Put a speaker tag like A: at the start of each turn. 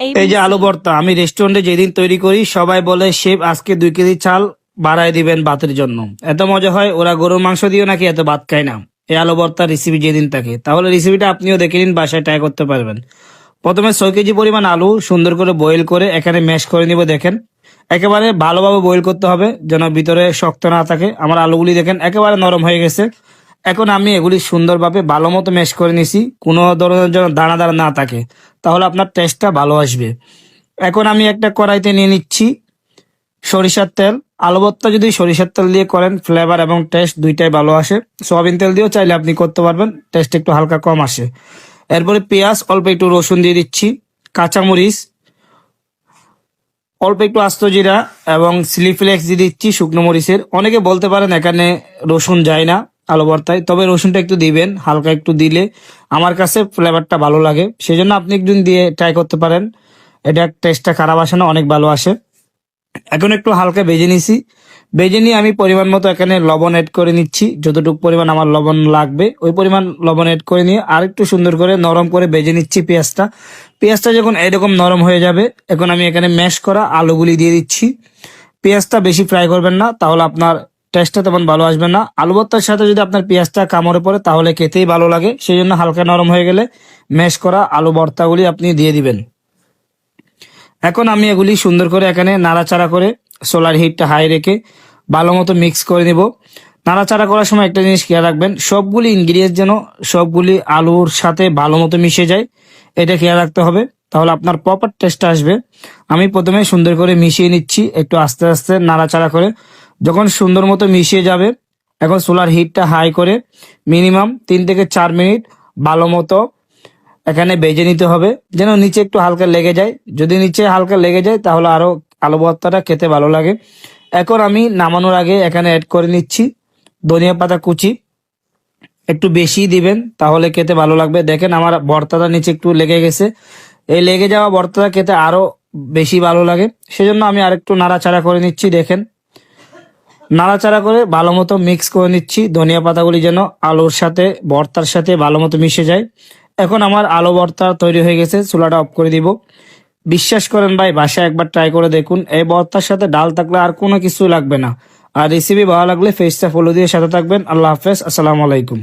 A: এই যে আলু ভর্তা আমি রেস্টুরেন্টে যেদিন তৈরি করি সবাই বলে শেফ আজকে 2 কেজি চাল বাড়ায় দিবেন ভাতের জন্য। এত মজা হয়, ওরা গরুর মাংস দিয়েও নাকি এত ভাত খায় না। এই আলু ভর্তার রেসিপি যেদিন থাকে তাহলে রেসিপিটা আপনিও দেখে নিন, বাসায় ট্রাই করতে পারবেন। প্রথমে 6 কেজি পরিমাণ আলু সুন্দর করে বয়েল করে এখানে ম্যাশ করে নিব। দেখেন একেবারে ভালোভাবে বয়েল করতে হবে যেন ভিতরে শক্ত না থাকে। আমার আলুগুলি দেখেন একেবারে নরম হয়ে গেছে। এখন আমি এগুলি সুন্দরভাবে ভালো মতো ম্যাশ করে নিছি, কোনো ধরনের যেন দানা দানা না থাকে, তাহলে আপনার টেস্টটা ভালো আসবে। এখন আমি একটা কড়াইতে নিয়ে নিচ্ছি সরিষার তেল। আলু ভর্তা যদি সরিষার তেল দিয়ে করেন ফ্লেভার এবং টেস্ট দুইটাই ভালো আসে। সয়াবিন তেল দিয়েও চাইলে আপনি করতে পারবেন, টেস্ট একটু হালকা কম আসে। এরপরে পেঁয়াজ, অল্প একটু রসুন দিয়ে দিচ্ছি, কাঁচামরিচ, অল্প একটু আস্ত জিরা এবং চিলি ফ্লেক্স দিয়ে দিচ্ছি শুকনো মরিচের। অনেকে বলতে পারেন এখানে রসুন যায় না আলু ভর্তায়, তবে রসুনটা একটু দিবেন, হালকা একটু দিলে আমার কাছে ফ্লেভারটা ভালো লাগে, সেই জন্য আপনি একদিন দিয়ে ট্রাই করতে পারেন। এটা টেস্টটা খারাপ আসে না, অনেক ভালো আসে। এখন একটু হালকা ভেজে নিছি, ভেজে নিয়ে আমি পরিমাণ মতো এখানে লবণ এড করে নিচ্ছি। যতটুকু পরিমাণ আমার লবণ লাগবে ওই পরিমাণ লবণ এড করে নিয়ে আর একটু সুন্দর করে নরম করে ভেজে নিচ্ছি পেঁয়াজটা। পেঁয়াজটা যখন এরকম নরম হয়ে যাবে এখন আমি এখানে ম্যাশ করা আলুগুলি দিয়ে দিচ্ছি। পেঁয়াজটা বেশি ফ্রাই করবেন না, তাহলে আপনার টেস্টটা তেমন ভালো আসবে না। আলু ভর্তার সাথে যদি আপনার পেঁয়াজটা কামড়ে পড়ে তাহলে খেতেই ভালো লাগে, সেই জন্য হালকা নরম হয়ে গেলে ম্যাশ করা আলু ভর্তাগুলি আপনি দিয়ে দিবেন। এখন আমি এগুলি সুন্দর করে এখানে নাড়াচাড়া করে সোলার হিটটা হাই রেখে ভালো মতো মিক্স করে নিব। নাড়াচাড়া করার সময় একটা জিনিস খেয়াল রাখবেন, সবগুলি ইনগ্রিডিয়েন্ট যেন সবগুলি আলুর সাথে ভালো মতো মিশে যায়, এটা খেয়াল রাখতে হবে, তাহলে আপনার প্রপার টেস্ট আসবে। আমি প্রথমে সুন্দর করে মিশিয়ে নিচ্ছি একটু আস্তে আস্তে নাড়াচাড়া করে। যখন সুন্দর মতো মিশিয়ে যাবে এখন সোলার হিটটা হাই করে মিনিমাম 3 থেকে 4 মিনিট ভালো মতো এখানে ভেজে নিতে হবে, যেন নিচে একটু হালকা লেগে যায়। যদি নিচে হালকা লেগে যায় তাহলে আরো আলু ভর্তাটা খেতে ভালো লাগে। এখন আমি নামানোর আগে এখানে অ্যাড করে নিচ্ছি ধনিয়া পাতা কুচি, একটু বেশি দিবেন তাহলে খেতে ভালো লাগবে। দেখেন আমার ভর্তাটা নিচে একটু লেগে গেছে, এই লেগে যাওয়া ভর্তাটা খেতে আরো বেশি ভালো লাগে, সেজন্য আমি আরেকটু নাড়াচাড়া করে নিচ্ছি। দেখেন নাড়াচাড়া করে ভালো মতো মিক্স করে নিচ্ছি, ধনিয়া পাতাগুলি যেন আলুর সাথে ভর্তার সাথে ভালো মতো মিশে যায়। এখন আমার আলু ভর্তা তৈরি হয়ে গেছে, চুলাটা অফ করে দিব। বিশ্বাস করেন ভাই, বাসায় একবার ট্রাই করে দেখুন, এই ভর্তার সাথে ডাল থাকলে আর কোনো কিছু লাগবে না। আর রেসিপি ভালো লাগলে পেজটা ফলো দিয়ে সাথে থাকবেন। আল্লাহ হাফেজ, আসসালামু আলাইকুম।